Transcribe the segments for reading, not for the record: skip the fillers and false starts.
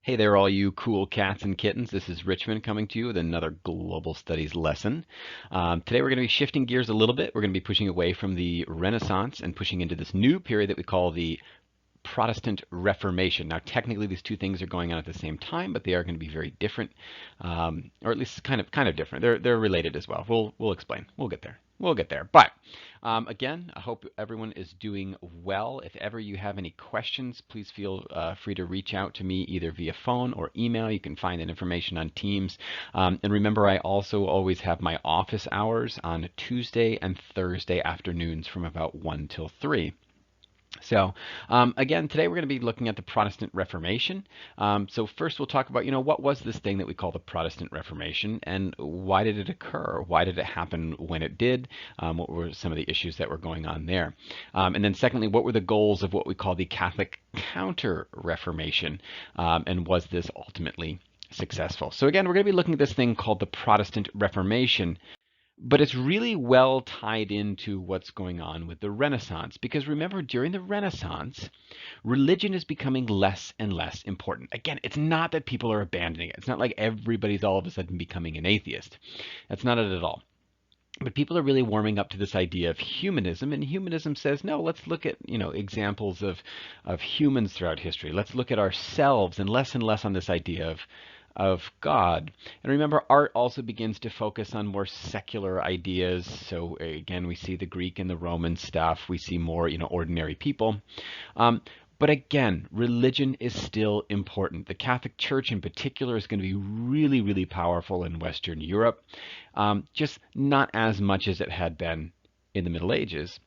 Hey there, all you cool cats and kittens. This is Richmond coming to you with another Global Studies lesson. Today we're going to be shifting gears a little bit. We're going to be pushing away from the Renaissance and pushing into this new period that we call the Protestant Reformation. Now, technically, these two things are going on at the same time, but they are going to be very different, or at least kind of different. They're related as well. We'll explain. We'll get there. We'll get there. But again, I hope everyone is doing well. If ever you have any questions, please feel free to reach out to me either via phone or email. You can find that information on Teams. And remember, I also always have my office hours on Tuesday and Thursday afternoons from about 1 till 3. So again, today we're going to be looking at the Protestant Reformation. So first we'll talk about, what was this thing that we call the Protestant Reformation and why did it occur? Why did it happen when it did? What were some of the issues that were going on there? And then secondly, what were the goals of what we call the Catholic Counter-Reformation? And was this ultimately successful? So again, we're going to be looking at this thing called the Protestant Reformation. But it's really well tied into what's going on with the Renaissance. Because remember, during the Renaissance, religion is becoming less and less important. Again, it's not that people are abandoning it. It's not like everybody's all of a sudden becoming an atheist. That's not it at all. But people are really warming up to this idea of humanism, and humanism says, no, let's look at, examples of humans throughout history. Let's look at ourselves and less on this idea of God. And remember, art also begins to focus on more secular ideas. So again, we see the Greek and the Roman stuff. We see more, ordinary people. But again, religion is still important. The Catholic Church in particular is going to be really, really powerful in Western Europe, just not as much as it had been in the Middle Ages.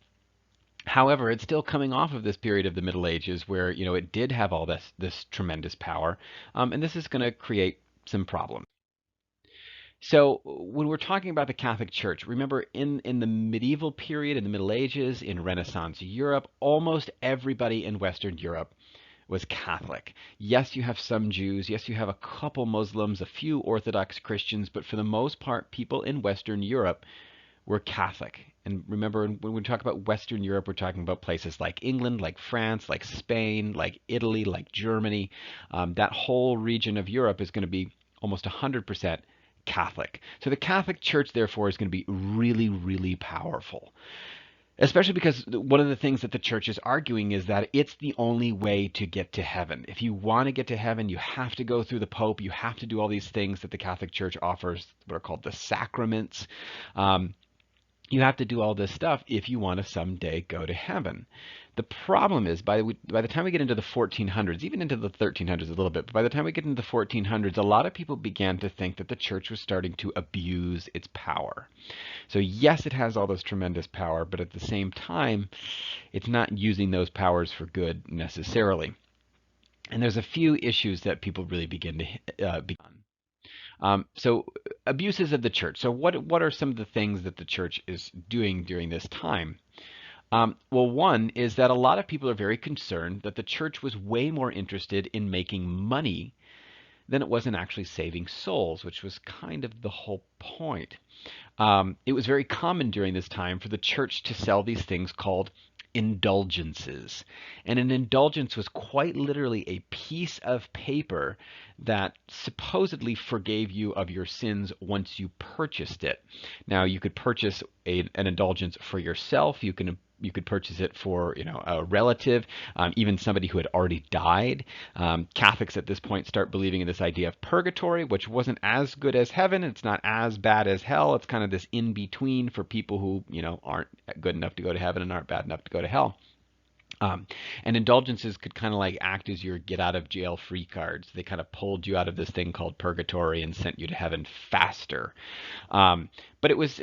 However, it's still coming off of this period of the Middle Ages where, it did have all this tremendous power, and this is going to create some problems. So when we're talking about the Catholic Church, remember in the medieval period, in the Middle Ages, in Renaissance Europe, almost everybody in Western Europe was Catholic. Yes, you have some Jews. Yes, you have a couple Muslims, a few Orthodox Christians, but for the most part, people in Western Europe were Catholic. And remember, when we talk about Western Europe, we're talking about places like England, like France, like Spain, like Italy, like Germany. That whole region of Europe is going to be almost 100% Catholic. So the Catholic Church, therefore, is going to be really, really powerful. Especially because one of the things that the church is arguing is that it's the only way to get to heaven. If you want to get to heaven, you have to go through the Pope. You have to do all these things that the Catholic Church offers, what are called the sacraments. You have to do all this stuff if you want to someday go to heaven. The problem is by the time we get into the 1400s, even into the 1300s a little bit, but by the time we get into the 1400s, a lot of people began to think that the church was starting to abuse its power. So yes, it has all this tremendous power, but at the same time, it's not using those powers for good necessarily. And there's a few issues that people really begin to so abuses of the church. So what are some of the things that the church is doing during this time? Well, one is that a lot of people are very concerned that the church was way more interested in making money than it was in actually saving souls, which was kind of the whole point. It was very common during this time for the church to sell these things called indulgences. And an indulgence was quite literally a piece of paper that supposedly forgave you of your sins once you purchased it. Now, you could purchase an indulgence for yourself. You could purchase it for a relative, even somebody who had already died. Catholics at this point start believing in this idea of purgatory, which wasn't as good as heaven. It's not as bad as hell. It's kind of this in between for people who aren't good enough to go to heaven and aren't bad enough to go to hell. And indulgences could kind of like act as your get out of jail free cards. They kind of pulled you out of this thing called purgatory and sent you to heaven faster. But it was,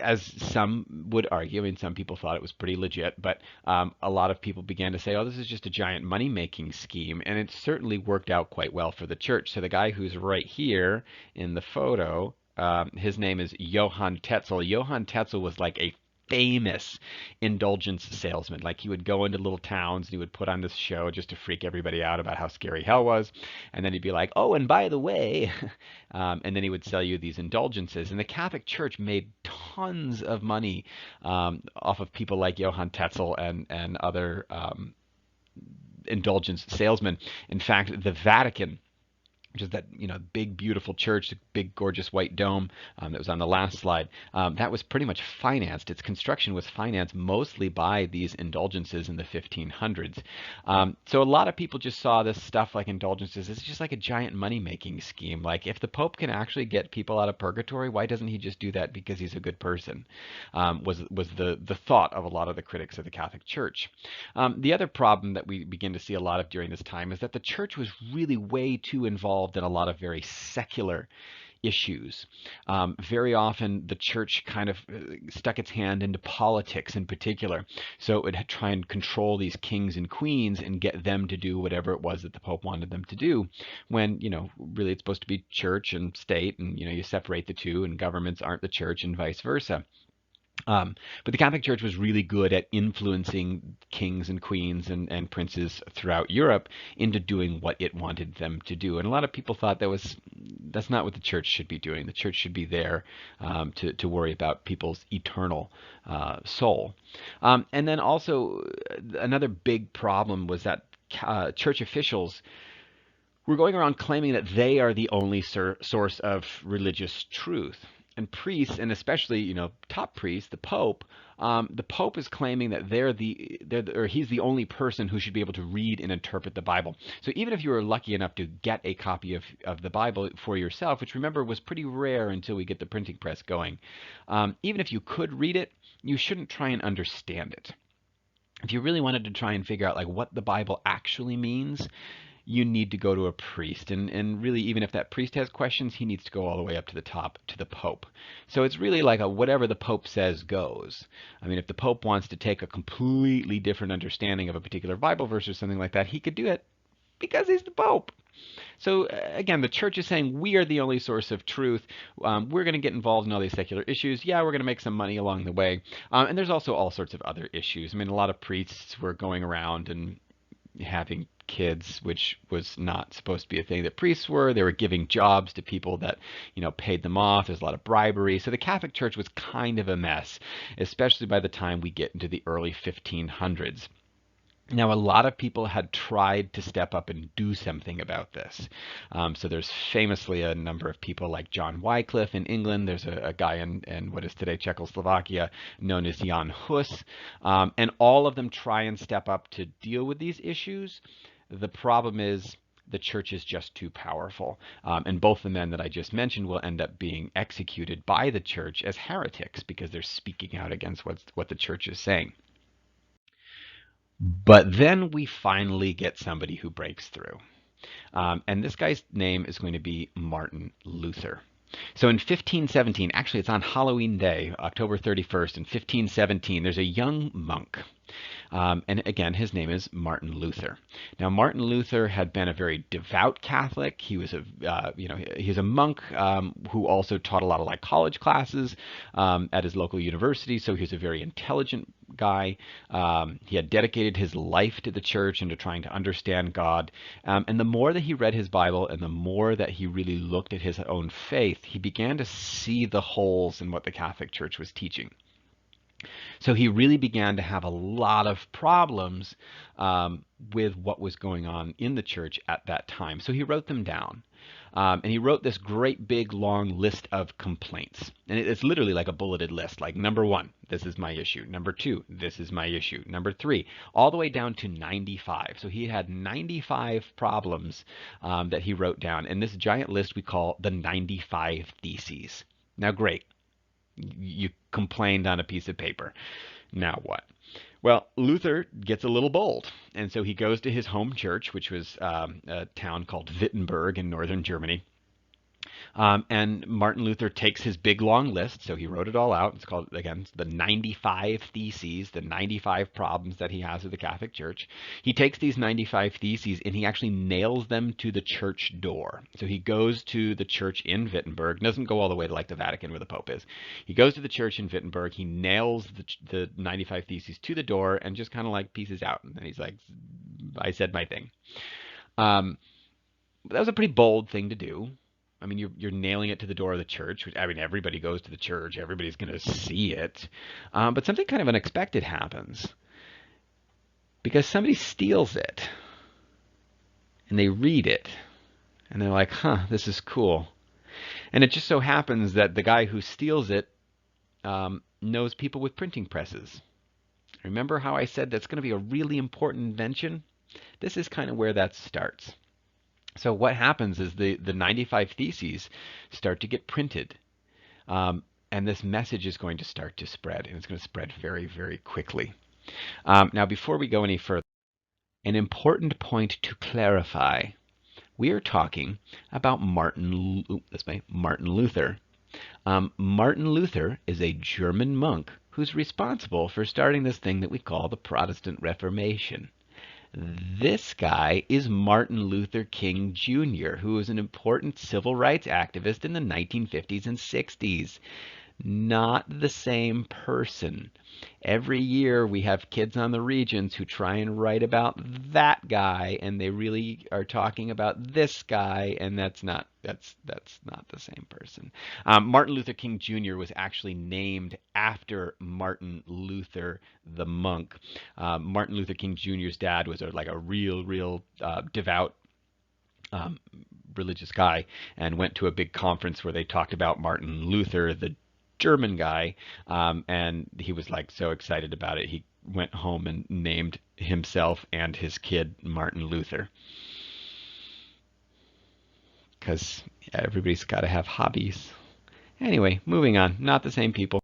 as some would argue, I mean, some people thought it was pretty legit, but a lot of people began to say, oh, this is just a giant money-making scheme. And it certainly worked out quite well for the church. So the guy who's right here in the photo, his name is Johann Tetzel. Johann Tetzel was like a famous indulgence salesman. Like he would go into little towns and he would put on this show just to freak everybody out about how scary hell was. And then he'd be like, oh, and by the way, and then he would sell you these indulgences. And the Catholic Church made tons of money off of people like Johann Tetzel and other indulgence salesmen. In fact, the Vatican which is that big beautiful church, the big gorgeous white dome that was on the last slide. That was pretty much financed. Its construction was financed mostly by these indulgences in the 1500s. So a lot of people just saw this stuff like indulgences as just like a giant money-making scheme. Like if the Pope can actually get people out of purgatory, why doesn't he just do that because he's a good person? Was the thought of a lot of the critics of the Catholic Church. The other problem that we begin to see a lot of during this time is that the church was really way too involved in a lot of very secular issues. Very often the church kind of stuck its hand into politics in particular. So it would try and control these kings and queens and get them to do whatever it was that the Pope wanted them to do, when, really it's supposed to be church and state, and, you separate the two, and governments aren't the church and vice versa. But the Catholic Church was really good at influencing kings and queens and princes throughout Europe into doing what it wanted them to do. And a lot of people thought that's not what the church should be doing. The church should be there to worry about people's eternal soul. And then also another big problem was that church officials were going around claiming that they are the only source of religious truth. And priests, and especially top priests, the Pope is claiming that he's the only person who should be able to read and interpret the Bible. So even if you were lucky enough to get a copy of the Bible for yourself, which remember was pretty rare until we get the printing press going, even if you could read it, you shouldn't try and understand it. If you really wanted to try and figure out like what the Bible actually means, you need to go to a priest. And really, even if that priest has questions, he needs to go all the way up to the top, to the Pope. So it's really like a whatever the Pope says goes. I mean, if the Pope wants to take a completely different understanding of a particular Bible verse or something like that, he could do it because he's the Pope. So again, the church is saying we are the only source of truth. We're going to get involved in all these secular issues. Yeah, we're going to make some money along the way. And there's also all sorts of other issues. I mean, a lot of priests were going around and having kids, which was not supposed to be a thing that priests were. They were giving jobs to people that, paid them off. There's a lot of bribery. So the Catholic Church was kind of a mess, especially by the time we get into the early 1500s. Now, a lot of people had tried to step up and do something about this. So there's famously a number of people like John Wycliffe in England. There's a guy in what is today Czechoslovakia known as Jan Hus. And all of them try and step up to deal with these issues. The problem is the church is just too powerful. And both the men that I just mentioned will end up being executed by the church as heretics because they're speaking out against what the church is saying. But then we finally get somebody who breaks through. And this guy's name is going to be Martin Luther. So in 1517, actually it's on Halloween Day, October 31st, in 1517, there's a young monk. And again, his name is Martin Luther. Now, Martin Luther had been a very devout Catholic. He was he's a monk who also taught a lot of like college classes at his local university. So he was a very intelligent guy. He had dedicated his life to the church and to trying to understand God. And the more that he read his Bible and the more that he really looked at his own faith, he began to see the holes in what the Catholic Church was teaching. So he really began to have a lot of problems with what was going on in the church at that time. So he wrote them down. And he wrote this great big long list of complaints. And it's literally like a bulleted list, like number 1, this is my issue. Number 2, this is my issue. Number 3, all the way down to 95. So he had 95 problems that he wrote down. And this giant list we call the 95 Theses. Now, great. You complained on a piece of paper. Now what? Well, Luther gets a little bold, and so he goes to his home church, which was a town called Wittenberg in northern Germany. And Martin Luther takes his big long list, so he wrote it all out. It's called, again, the 95 Theses, the 95 problems that he has with the Catholic Church. He takes these 95 Theses and he actually nails them to the church door. So he goes to the church in Wittenberg, doesn't go all the way to like the Vatican where the Pope is. He goes to the church in Wittenberg, he nails the 95 Theses to the door and just kind of like pieces out. And then he's like, I said my thing. That was a pretty bold thing to do. I mean, you're nailing it to the door of the church, which, I mean, everybody goes to the church. Everybody's going to see it. But something kind of unexpected happens because somebody steals it and they read it And they're like, huh, this is cool. And it just so happens that the guy who steals it knows people with printing presses. Remember how I said that's going to be a really important invention? This is kind of where that starts. So what happens is the 95 Theses start to get printed. And this message is going to start to spread, and it's going to spread very, very quickly. Now, before we go any further, an important point to clarify. We are talking about Martin Luther. Martin Luther is a German monk who's responsible for starting this thing that we call the Protestant Reformation. This guy is Martin Luther King Jr., who was an important civil rights activist in the 1950s and 60s. Not the same person. Every year we have kids on the regions who try and write about that guy, and they really are talking about this guy, and that's not the same person. Martin Luther King Jr. was actually named after Martin Luther the monk. Martin Luther King Jr.'s dad was like a real devout religious guy, and went to a big conference where they talked about Martin Luther, the German guy, and he was like so excited about it. He went home and named himself and his kid Martin Luther, because everybody's got to have hobbies. Anyway, moving on. Not the same people.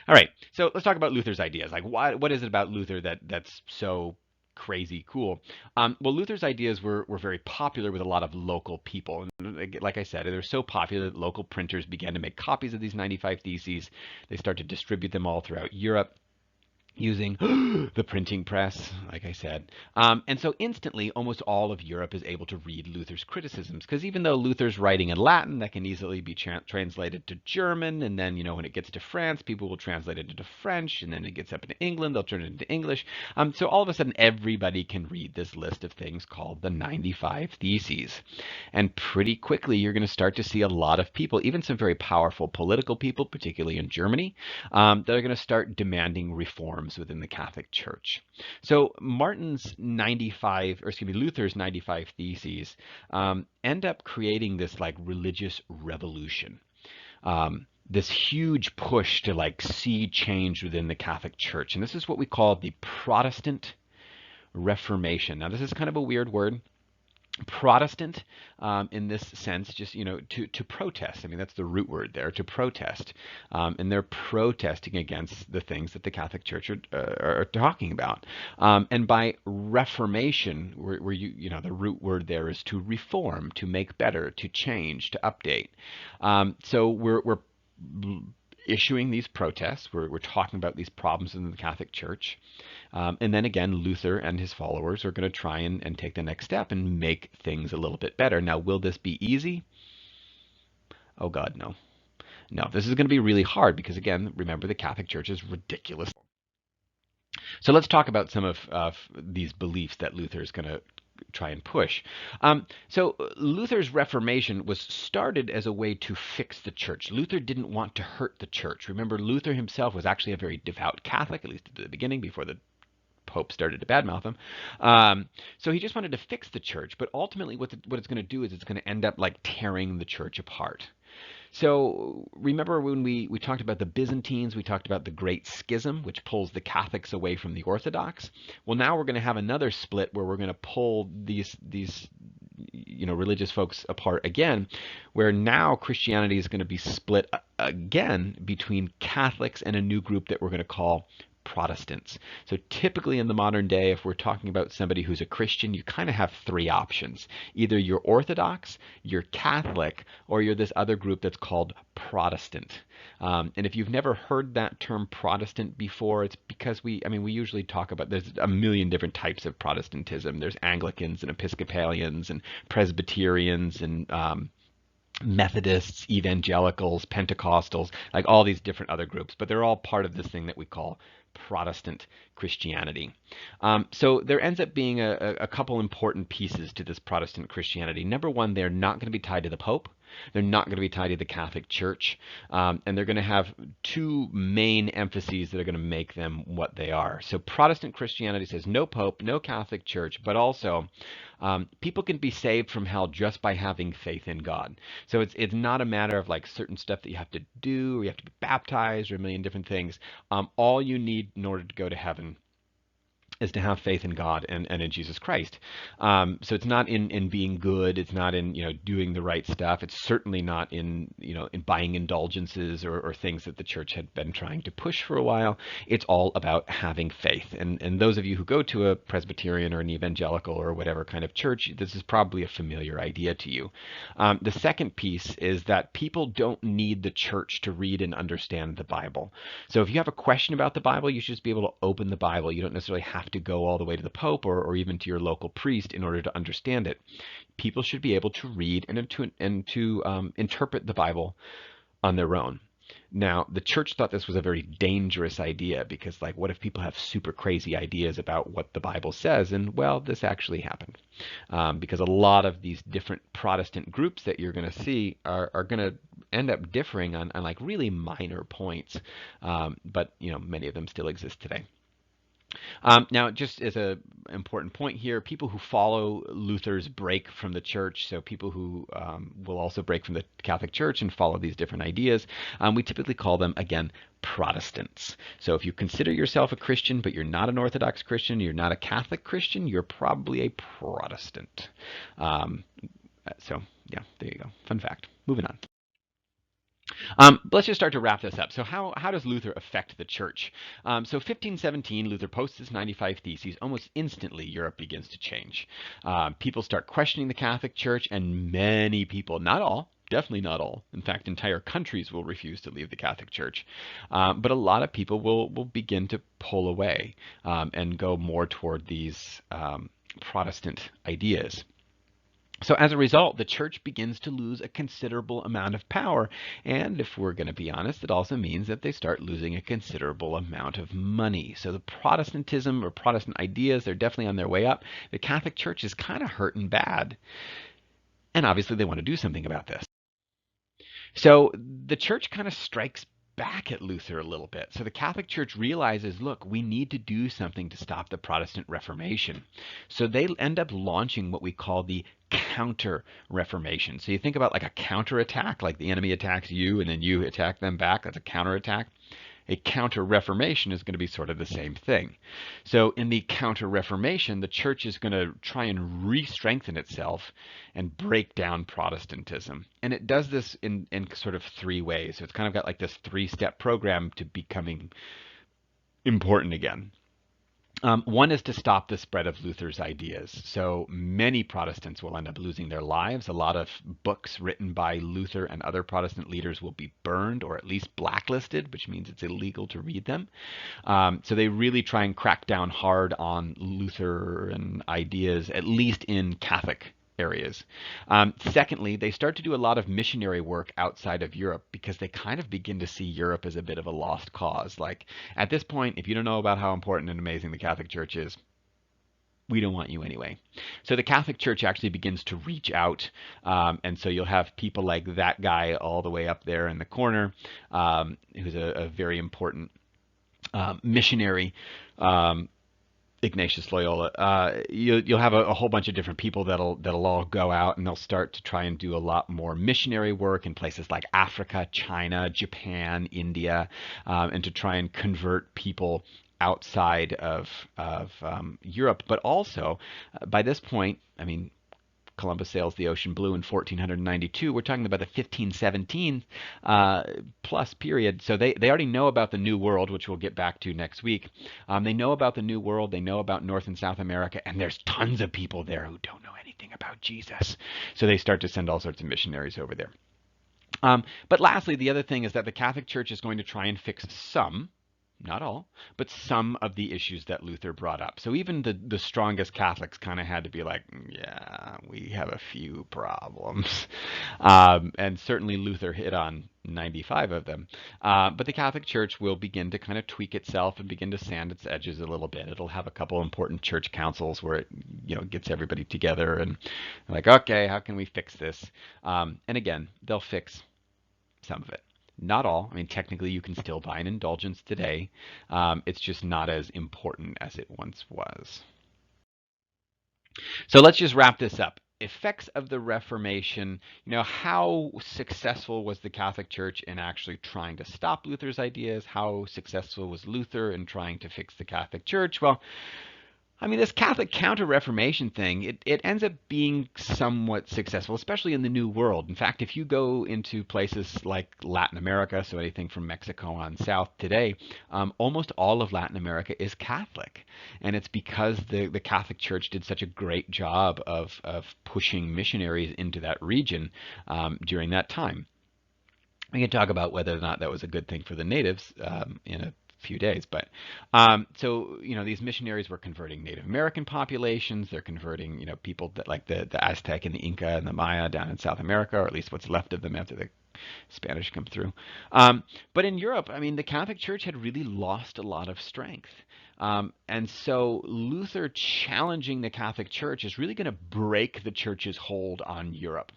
All right, so let's talk about Luther's ideas. Like, what is it about Luther that's so crazy cool? Well, Luther's ideas were very popular with a lot of local people. And like I said, they're so popular that local printers began to make copies of these 95 Theses. They started to distribute them all throughout Europe using the printing press, like I said. And so instantly, almost all of Europe is able to read Luther's criticisms, because even though Luther's writing in Latin, that can easily be translated to German, and then, when it gets to France, people will translate it into French, and then it gets up into England, they'll turn it into English. So all of a sudden, everybody can read this list of things called the 95 Theses. And pretty quickly, you're going to start to see a lot of people, even some very powerful political people, particularly in Germany, that are going to start demanding reforms within the Catholic Church. So Luther's 95 Theses end up creating this like religious revolution. This huge push to like see change within the Catholic Church. And this is what we call the Protestant Reformation. Now, this is kind of a weird word. Protestant, in this sense, just to protest. I mean, that's the root word there, to protest, and they're protesting against the things that the Catholic Church are talking about. And by reformation, where the root word there is to reform, to make better, to change, to update. So we're issuing these protests. We're talking about these problems in the Catholic Church. And then again, Luther and his followers are going to try and take the next step and make things a little bit better. Now, will this be easy? Oh, God, no. No, this is going to be really hard because, again, remember, the Catholic Church is ridiculous. So let's talk about some of these beliefs that Luther is going to try and push. So Luther's Reformation was started as a way to fix the church. Luther didn't want to hurt the church. Remember, Luther himself was actually a very devout Catholic, at least at the beginning, before the Pope started to badmouth him. So he just wanted to fix the church, but ultimately what it's going to do is it's going to end up like tearing the church apart. So remember when we talked about the Byzantines, we talked about the Great Schism, which pulls the Catholics away from the Orthodox. Well, now we're going to have another split where we're going to pull these religious folks apart again, where now Christianity is going to be split again between Catholics and a new group that we're going to call Protestants. So typically in the modern day, if we're talking about somebody who's a Christian, you kind of have three options. Either you're Orthodox, you're Catholic, or you're this other group that's called Protestant. And if you've never heard that term Protestant before, it's because we usually talk about, there's a million different types of Protestantism. There's Anglicans and Episcopalians and Presbyterians and Methodists, evangelicals, Pentecostals, like all these different other groups, but they're all part of this thing that we call Protestant Christianity. So there ends up being a couple important pieces to this Protestant Christianity. Number one, they're not going to be tied to the Pope. They're not going to be tied to the Catholic Church, and they're going to have two main emphases that are going to make them what they are. So Protestant Christianity says no Pope, no Catholic Church, but also people can be saved from hell just by having faith in God. So it's not a matter of like certain stuff that you have to do, or you have to be baptized, or a million different things. All you need in order to go to heaven is to have faith in God and in Jesus Christ. So it's not in being good. It's not in doing the right stuff. It's certainly not in buying indulgences or things that the church had been trying to push for a while. It's all about having faith. And those of you who go to a Presbyterian or an evangelical or whatever kind of church, this is probably a familiar idea to you. The second piece is that people don't need the church to read and understand the Bible. So if you have a question about the Bible, you should just be able to open the Bible. You don't necessarily have to go all the way to the Pope or even to your local priest in order to understand it. People should be able to read and to interpret the Bible on their own. Now, the church thought this was a very dangerous idea because, like, what if people have super crazy ideas about what the Bible says? And, well, this actually happened because a lot of these different Protestant groups that you're going to see are going to end up differing on like really minor points, but many of them still exist today. Now, just as an important point here, people who follow Luther's break from the church, so people who will also break from the Catholic Church and follow these different ideas, we typically call them, again, Protestants. So if you consider yourself a Christian, but you're not an Orthodox Christian, you're not a Catholic Christian, you're probably a Protestant. So yeah, there you go. Fun fact. Moving on. Let's just start to wrap this up. So how does Luther affect the church? So 1517, Luther posts his 95 Theses. Almost instantly, Europe begins to change. People start questioning the Catholic Church, and many people, not all, definitely not all. In fact, entire countries will refuse to leave the Catholic Church. But a lot of people will begin to pull away and go more toward these Protestant ideas. So as a result, the church begins to lose a considerable amount of power. And if we're going to be honest, it also means that they start losing a considerable amount of money. So the Protestantism or Protestant ideas, they're definitely on their way up. The Catholic Church is kind of hurting bad. And obviously they want to do something about this. So the church kind of strikes back at Luther a little bit. So the Catholic Church realizes, look, we need to do something to stop the Protestant Reformation. So they end up launching what we call the Counter-Reformation. So you think about like a counterattack, like the enemy attacks you and then you attack them back. That's a counterattack. A counter-reformation is going to be sort of the same thing. So in the counter-reformation, the church is going to try and re-strengthen itself and break down Protestantism. And it does this in sort of three ways. So it's kind of got like this three-step program to becoming important again. One is to stop the spread of Luther's ideas. So many Protestants will end up losing their lives. A lot of books written by Luther and other Protestant leaders will be burned or at least blacklisted, which means it's illegal to read them. So they really try and crack down hard on Lutheran ideas, at least in Catholic areas. Secondly, they start to do a lot of missionary work outside of Europe because they kind of begin to see Europe as a bit of a lost cause. Like at this point, if you don't know about how important and amazing the Catholic Church is, we don't want you anyway. So the Catholic Church actually begins to reach out. And so you'll have people like that guy all the way up there in the corner, who's a very important missionary. Ignatius Loyola. You'll have a whole bunch of different people that'll all go out and they'll start to try and do a lot more missionary work in places like Africa, China, Japan, India, and to try and convert people outside of Europe. But also, by this point, I mean, Columbus sails the ocean blue in 1492. We're talking about the 1517 plus period. So they already know about the New World, which we'll get back to next week. They know about the New World. They know about North and South America. And there's tons of people there who don't know anything about Jesus. So they start to send all sorts of missionaries over there. But lastly, the other thing is that the Catholic Church is going to try and fix some, not all, but some of the issues that Luther brought up. So even the strongest Catholics kind of had to be like, yeah, we have a few problems. And certainly Luther hit on 95 of them. But the Catholic Church will begin to kind of tweak itself and begin to sand its edges a little bit. It'll have a couple important church councils where it, gets everybody together and like, okay, how can we fix this? And again, they'll fix some of it. Not all. I mean, technically, you can still buy an indulgence today. It's just not as important as it once was. So let's just wrap this up. Effects of the Reformation. How successful was the Catholic Church in actually trying to stop Luther's ideas? How successful was Luther in trying to fix the Catholic Church? Well, I mean, this Catholic counter-Reformation thing, it ends up being somewhat successful, especially in the New World. In fact, if you go into places like Latin America, so anything from Mexico on south today, almost all of Latin America is Catholic. And it's because the Catholic Church did such a great job of pushing missionaries into that region during that time. We can talk about whether or not that was a good thing for the natives in a few days. But so these missionaries were converting Native American populations. They're converting people that like the Aztec and the Inca and the Maya down in South America, or at least what's left of them after the Spanish come through. But in Europe, I mean, the Catholic Church had really lost a lot of strength. And so Luther challenging the Catholic Church is really going to break the church's hold on Europe.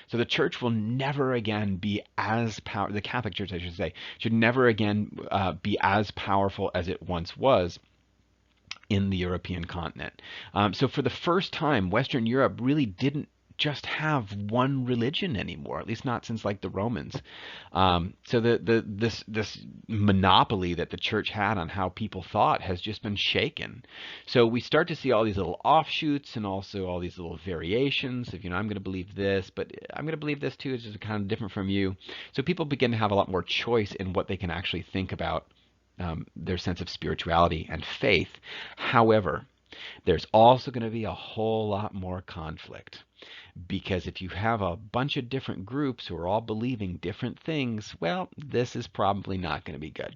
So the church will never again be as powerful, the Catholic Church, I should say, should never again be as powerful as it once was in the European continent. So for the first time, Western Europe really didn't just have one religion anymore, at least not since like the Romans. So this monopoly that the church had on how people thought has just been shaken. So we start to see all these little offshoots and also all these little variations of, I'm going to believe this, but I'm going to believe this too. It's just kind of different from you. So people begin to have a lot more choice in what they can actually think about their sense of spirituality and faith. However, there's also going to be a whole lot more conflict. Because if you have a bunch of different groups who are all believing different things, well, this is probably not going to be good.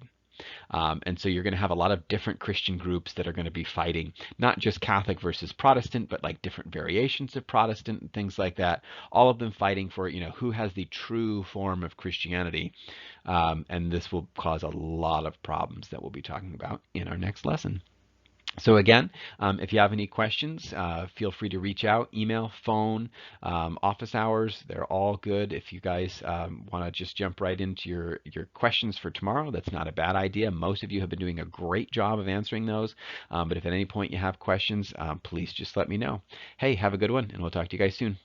And so you're going to have a lot of different Christian groups that are going to be fighting, not just Catholic versus Protestant, but like different variations of Protestant and things like that. All of them fighting for, who has the true form of Christianity. And this will cause a lot of problems that we'll be talking about in our next lesson. So again, if you have any questions, feel free to reach out, email, phone, office hours. They're all good. If you guys want to just jump right into your questions for tomorrow, that's not a bad idea. Most of you have been doing a great job of answering those. But if at any point you have questions, please just let me know. Hey, have a good one, and we'll talk to you guys soon.